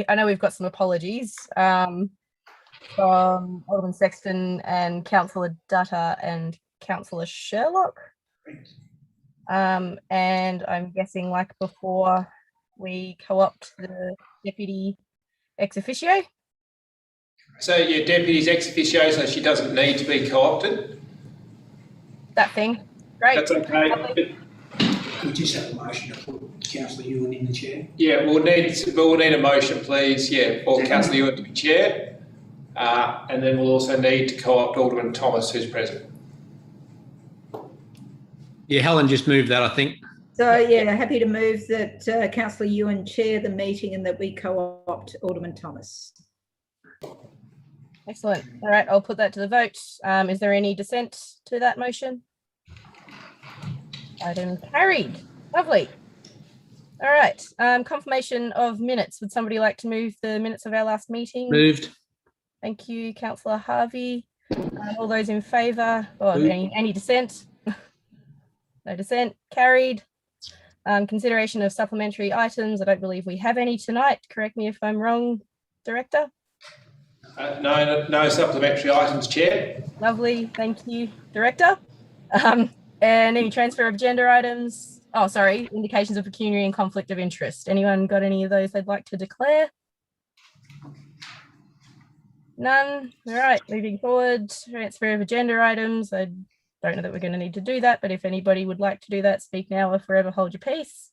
I know we've got some apologies from Alderman Sexton and Councillor Dutta and Councillor Sherlock. And I'm guessing, like before, we co-opt the deputy ex officio. So your deputy's ex officio, so she doesn't need to be co-opted? That thing. Great. That's okay. We just have a motion to put Councillor Ewan in the chair. Yeah, we'll need a motion, please. Yeah, for Councillor Ewan to be chair, and then we'll also need to co-opt Alderman Thomas, who's present. Yeah, Helen just moved that, I think. So, yeah, happy to move that Councillor Ewan chair the meeting and that we co-opt Alderman Thomas. Excellent. All right, I'll put that to the vote. Is there any dissent to that motion? Item carried. Lovely. All right. Confirmation of minutes. Would somebody like to move the minutes of our last meeting? Moved. Thank you, Councillor Harvey. All those in favour? Or any dissent? No dissent. Carried. Consideration of supplementary items. I don't believe we have any tonight. Correct me if I'm wrong, Director. No supplementary items, Chair. Lovely. Thank you, Director. And any transfer of agenda items? Oh, sorry, indications of pecuniary and conflict of interest. Anyone got any of those they'd like to declare? None. All right, moving forward, transfer of agenda items. I don't know that we're going to need to do that, but if anybody would like to do that, speak now or forever hold your peace.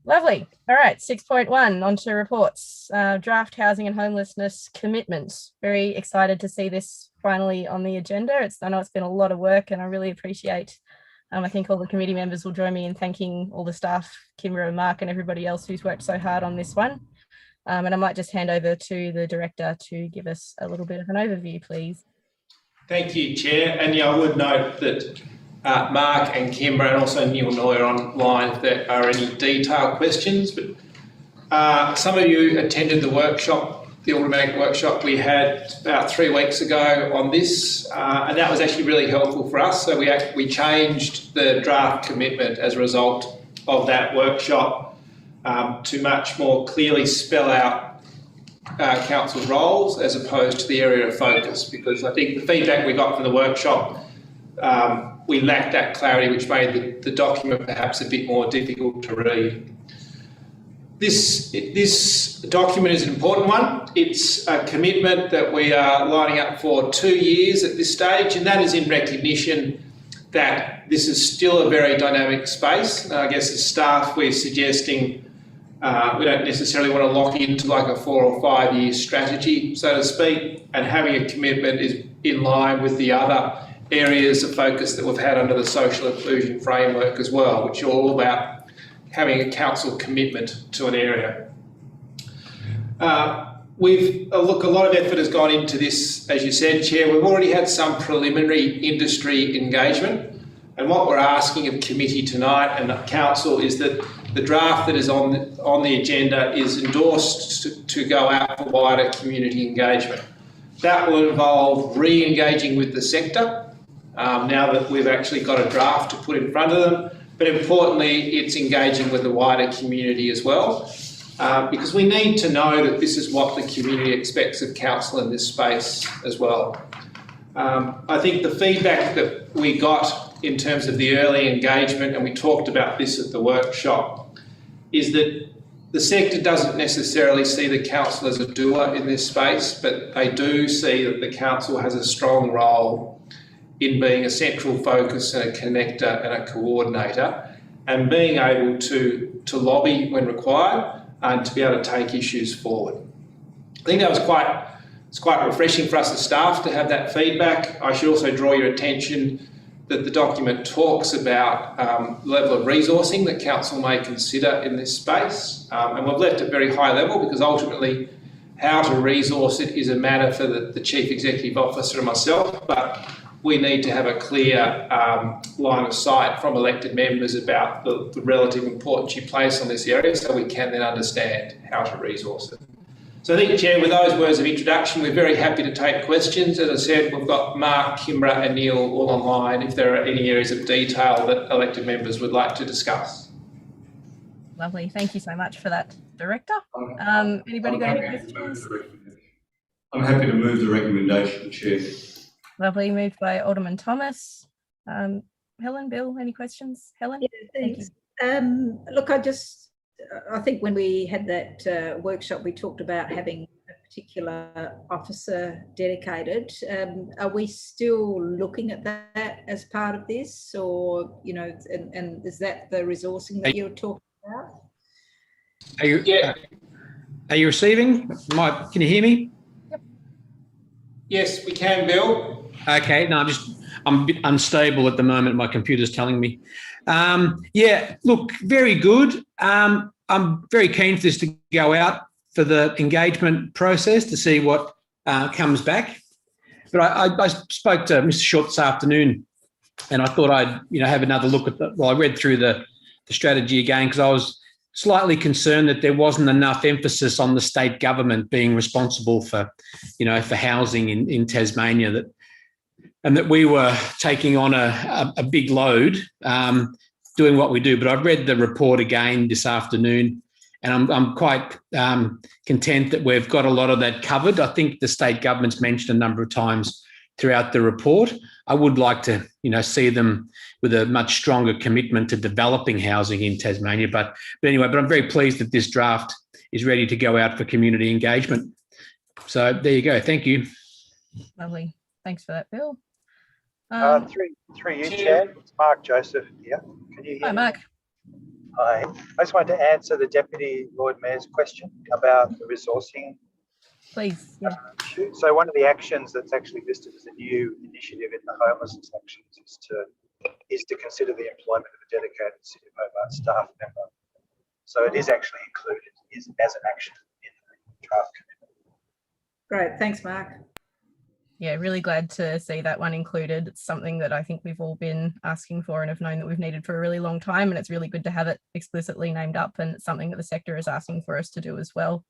Lovely. All right, 6.1, on to reports. Draft housing and homelessness commitment. Very excited to see this finally on the agenda. I know it's been a lot of work and I really appreciate, I think all the committee members will join me in thanking all the staff, Kimbra and Mark and everybody else who's worked so hard on this one. And I might just hand over to the Director to give us a little bit of an overview, please. Thank you, Chair. And yeah, I would note that Mark and Kimbra and also Neil Noy are online if there are any detailed questions. But some of you attended the workshop, the automatic workshop we had about 3 weeks ago on this, and that was actually really helpful for us. So we changed the draft commitment as a result of that workshop to much more clearly spell out council roles as opposed to the area of focus, because I think the feedback we got from the workshop, we lacked that clarity, which made the document perhaps a bit more difficult to read. This document is an important one. It's a commitment that we are lining up for 2 years at this stage, and that is in recognition that this is still a very dynamic space. I guess as staff we're suggesting we don't necessarily want to lock into like a 4 or 5 year strategy, so to speak, and having a commitment is in line with the other areas of focus that we've had under the social inclusion framework as well, which are all about having a council commitment to an area. A lot of effort has gone into this, as you said, Chair. We've already had some preliminary industry engagement, and what we're asking of committee tonight and council is that the draft that is on the agenda is endorsed to go out for wider community engagement. That will involve re-engaging with the sector now that we've actually got a draft to put in front of them, but importantly it's engaging with the wider community as well, because we need to know that this is what the community expects of council in this space as well. I think the feedback that we got in terms of the early engagement, and we talked about this at the workshop, is that the sector doesn't necessarily see the council as a doer in this space, but they do see that the council has a strong role in being a central focus and a connector and a coordinator, and being able to lobby when required and to be able to take issues forward. I think that was quite refreshing for us as staff to have that feedback. I should also draw your attention that the document talks about the level of resourcing that council may consider in this space, and we've left it very high level because ultimately how to resource it is a matter for the Chief Executive Officer and myself, but we need to have a clear line of sight from elected members about the relative importance you place on this area so we can then understand how to resource it. So I think, Chair, with those words of introduction, we're very happy to take questions. As I said, we've got Mark, Kimbra and Neil all online if there are any areas of detail that elected members would like to discuss. Lovely. Thank you so much for that, Director. Anybody got any questions? I'm happy to move the recommendation, Chair. Lovely. Moved by Alderman Thomas. Helen, Bill, any questions? Helen? Yeah, thanks. Look, I think when we had that workshop, we talked about having a particular officer dedicated. Are we still looking at that as part of this, or, you know, and is that the resourcing that you're talking about? Are you receiving? Can you hear me? Yes, we can, Bill. Okay, no, I'm a bit unstable at the moment. My computer's telling me. Yeah, look, very good. I'm very keen for this to go out for the engagement process to see what comes back. But I spoke to Mr. Short this afternoon, and I thought I'd have another look at I read through the strategy again, because I was slightly concerned that there wasn't enough emphasis on the state government being responsible for housing in Tasmania, and that we were taking on a big load doing what we do. But I've read the report again this afternoon, and I'm quite content that we've got a lot of that covered. I think the state government's mentioned a number of times throughout the report. I would like to see them with a much stronger commitment to developing housing in Tasmania. But anyway, I'm very pleased that this draft is ready to go out for community engagement. So there you go. Thank you. Lovely. Thanks for that, Bill. Through you, Chair. It's Mark Joseph here. Can you hear Hi, me? Mark. Hi. I just wanted to answer the Deputy Lord Mayor's question about the resourcing. Please. Yeah. So one of the actions that's actually listed as a new initiative in the homelessness actions is to consider the employment of a dedicated City of Hobart staff member. So it is actually included as an action in the draft commitment. Great. Thanks, Mark. Yeah, really glad to see that one included. It's something that I think we've all been asking for and have known that we've needed for a really long time, and it's really good to have it explicitly named up, and it's something that the sector is asking for us to do as well.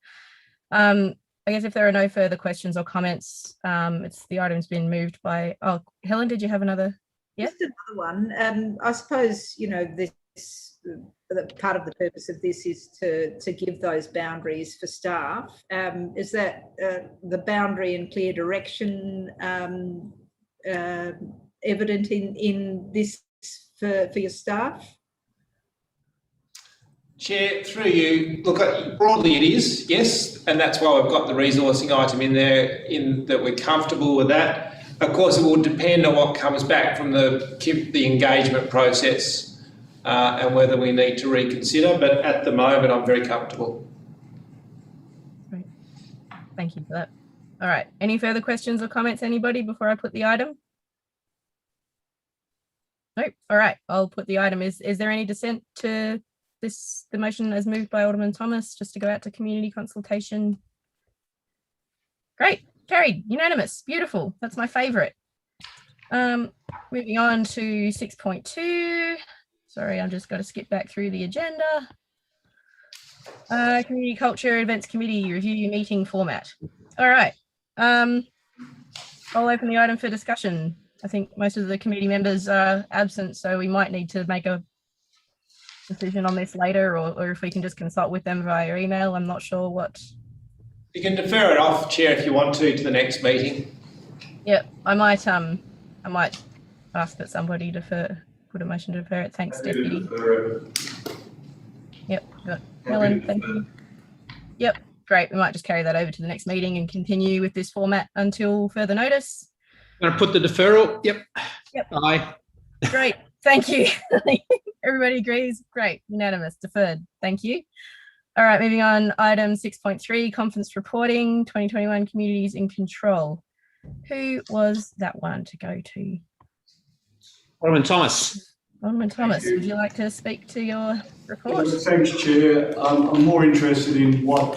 I guess if there are no further questions or comments, the item's been moved by, Helen, did you have another? Yeah. Just another one. I suppose, part of the purpose of this is to give those boundaries for staff. Is that the boundary and clear direction evident in this for your staff? Chair, through you, look, broadly it is, yes, and that's why we've got the resourcing item in there, that we're comfortable with that. Of course, it will depend on what comes back from the engagement process and whether we need to reconsider, but at the moment I'm very comfortable. Great. Thank you for that. All right, any further questions or comments, anybody, before I put the item? Nope. All right, I'll put the item. Is there any dissent to the motion as moved by Alderman Thomas, just to go out to community consultation? Great, carried, unanimous, beautiful. That's my favourite. Moving on to 6.2. Sorry, I've just got to skip back through the agenda. Community Culture Events Committee, review meeting format. All right, I'll open the item for discussion. I think most of the committee members are absent, so we might need to make a decision on this later, or if we can just consult with them via email. I'm not sure what. You can defer it off, Chair, if you want to the next meeting. Yep, I might ask that somebody put a motion to defer it. Thanks, Deputy. Yep, got Helen, thank you. Yep, great. We might just carry that over to the next meeting and continue with this format until further notice. I'm going to put the deferral. Yep. Aye. Great. Thank you. Everybody agrees. Great. Unanimous. Deferred. Thank you. All right. Moving on. Item 6.3, conference reporting, 2021 Communities in Control. Who was that one to go to? Alderman Thomas. Alderman Thomas, would you like to speak to your report? Thanks, Chair. I'm more interested in what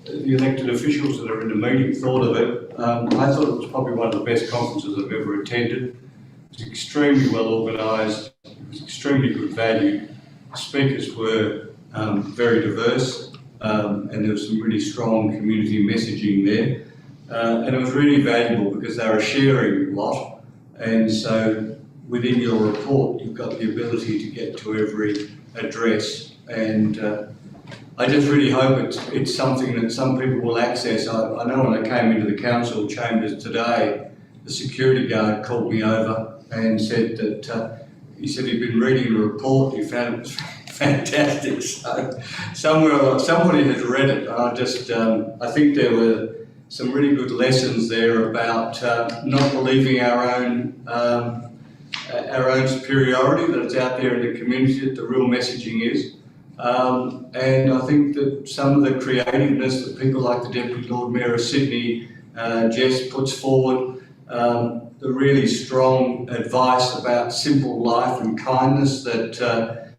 the elected officials that are in the meeting thought of it. I thought it was probably one of the best conferences I've ever attended. It's extremely well organised. It was extremely good value. The speakers were very diverse, and there was some really strong community messaging there. And it was really valuable because they were sharing a lot. And so within your report, you've got the ability to get to every address and I just really hope it's something that some people will access. I know when I came into the council chambers today, the security guard called me over and said that he said he'd been reading a report and he found it was fantastic. So somebody has read it. I think there were some really good lessons there about not believing our own superiority, that it's out there in the community that the real messaging is. And I think that some of the creativeness that people like the Deputy Lord Mayor of Sydney, Jess, puts forward, the really strong advice about simple life and kindness that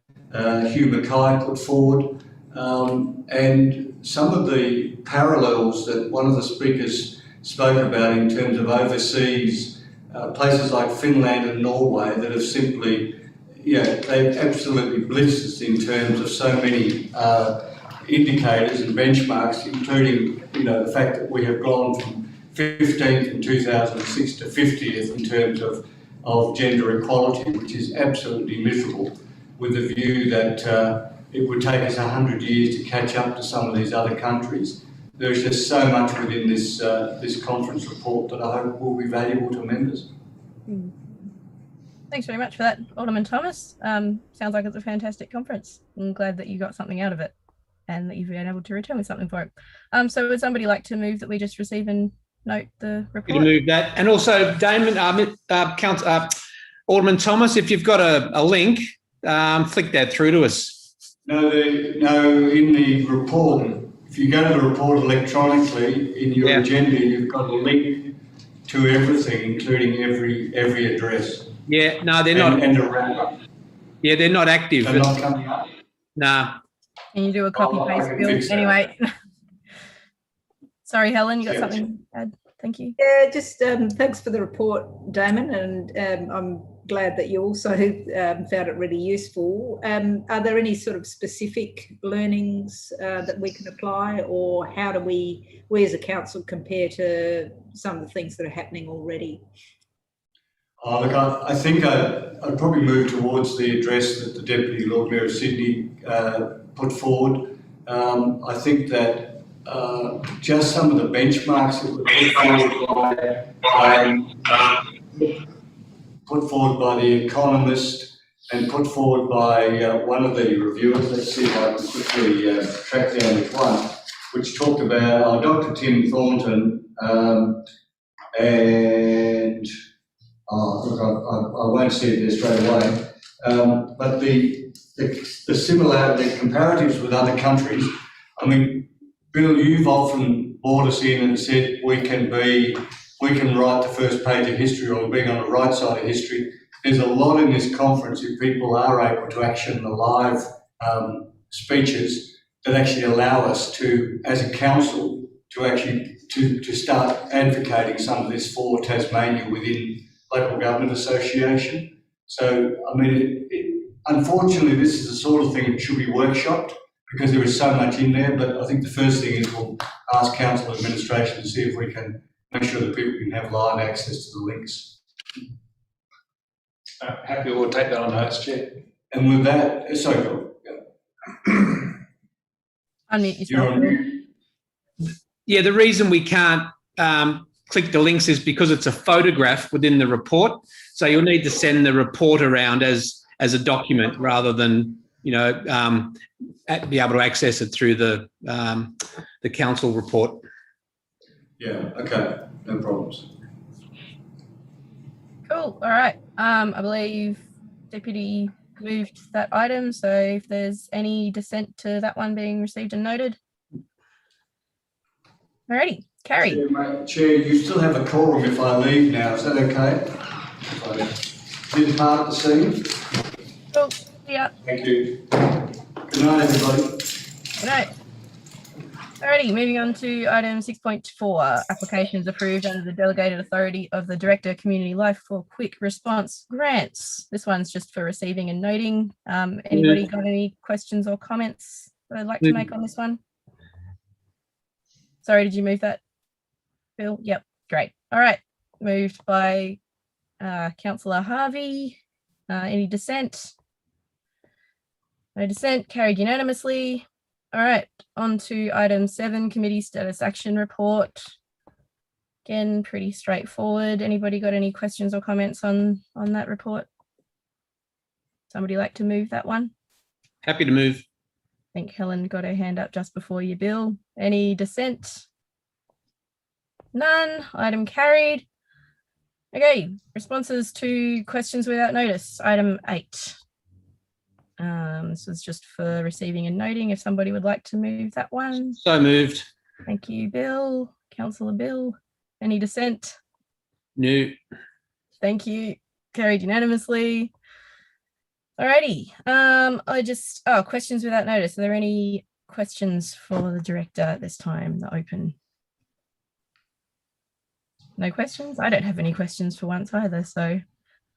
Hugh Mackay put forward, and some of the parallels that one of the speakers spoke about in terms of overseas places like Finland and Norway that have simply, they've absolutely blitzed us in terms of so many indicators and benchmarks, including, the fact that we have gone from 15th in 2006 to 50th in terms of gender equality, which is absolutely miserable, with the view that it would take us 100 years to catch up to some of these other countries. There's just so much within this conference report that I hope will be valuable to members. Thanks very much for that, Alderman Thomas. Sounds like it's a fantastic conference. I'm glad that you got something out of it and that you've been able to return with something for it. So would somebody like to move that we just receive and note the report? To move that. And also, Damon, Alderman Thomas, if you've got a link, flick that through to us. No, in the report, if you go to the report electronically, in your agenda, you've got a link to everything, including every address. Yeah, no, they're not. And a wrap-up. Yeah, they're not active. They're not coming up. Nah. Can you do a copy paste, Bill? Anyway. Sorry, Helen, you got something to add? Thank you. Yeah, just thanks for the report, Damon, and I'm glad that you also found it really useful. Are there any sort of specific learnings that we can apply, or how do we as a council compare to some of the things that are happening already? Look, I think I'd probably move towards the address that the Deputy Lord Mayor of Sydney put forward. I think that just some of the benchmarks that were put forward by The Economist and put forward by one of the reviewers, let's see if I can quickly track down which one, which talked about Dr. Tim Thornton and look, I won't see it there straight away, but the similarity, the comparatives with other countries. I mean, Bill, you've often brought us in and said we can write the first page of history, or being on the right side of history. There's a lot in this conference if people are able to action the live speeches that actually allow us to, as a council, to actually to start advocating some of this for Tasmania within local government association. So, I mean, unfortunately, this is the sort of thing that should be workshopped because there is so much in there. But I think the first thing is we'll ask council administration to see if we can make sure that people can have live access to the links. Happy we'll take that on notice, Chair. And with that, sorry, Bill. Unmute yourself. You're on mute. Yeah, the reason we can't click the links is because it's a photograph within the report. So you'll need to send the report around as a document rather than, be able to access it through the council report. Yeah, okay, no problems. Cool. All right. I believe Deputy moved that item. So if there's any dissent to that one being received and noted. Alrighty, Carrie. Chair, you still have a quorum if I leave now. Is that okay? If I depart the scene? Cool. Yeah. Thank you. Good night, everybody. Good night. Alrighty, moving on to item 6.4, applications approved under the delegated authority of the Director of Community Life for quick response grants. This one's just for receiving and noting. Anybody got any questions or comments that I'd like to make on this one? Sorry, did you move that, Bill? Yep, great. All right, moved by Councillor Harvey. Any dissent? No dissent, carried unanimously. All right, on to item 7, committee status action report. Again, pretty straightforward. Anybody got any questions or comments on that report? Somebody like to move that one? Happy to move. I think Helen got her hand up just before you, Bill. Any dissent? None. Item carried. Okay, responses to questions without notice. Item 8. This was just for receiving and noting. If somebody would like to move that one. So moved. Thank you, Bill. Councillor Bill. Any dissent? No. Thank you. Carried unanimously. Alrighty. Questions without notice. Are there any questions for the director at this time? The open. No questions? I don't have any questions for once either. So,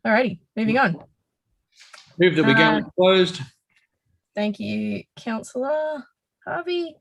alrighty, moving on. Move that we go closed. Thank you, Councillor Harvey.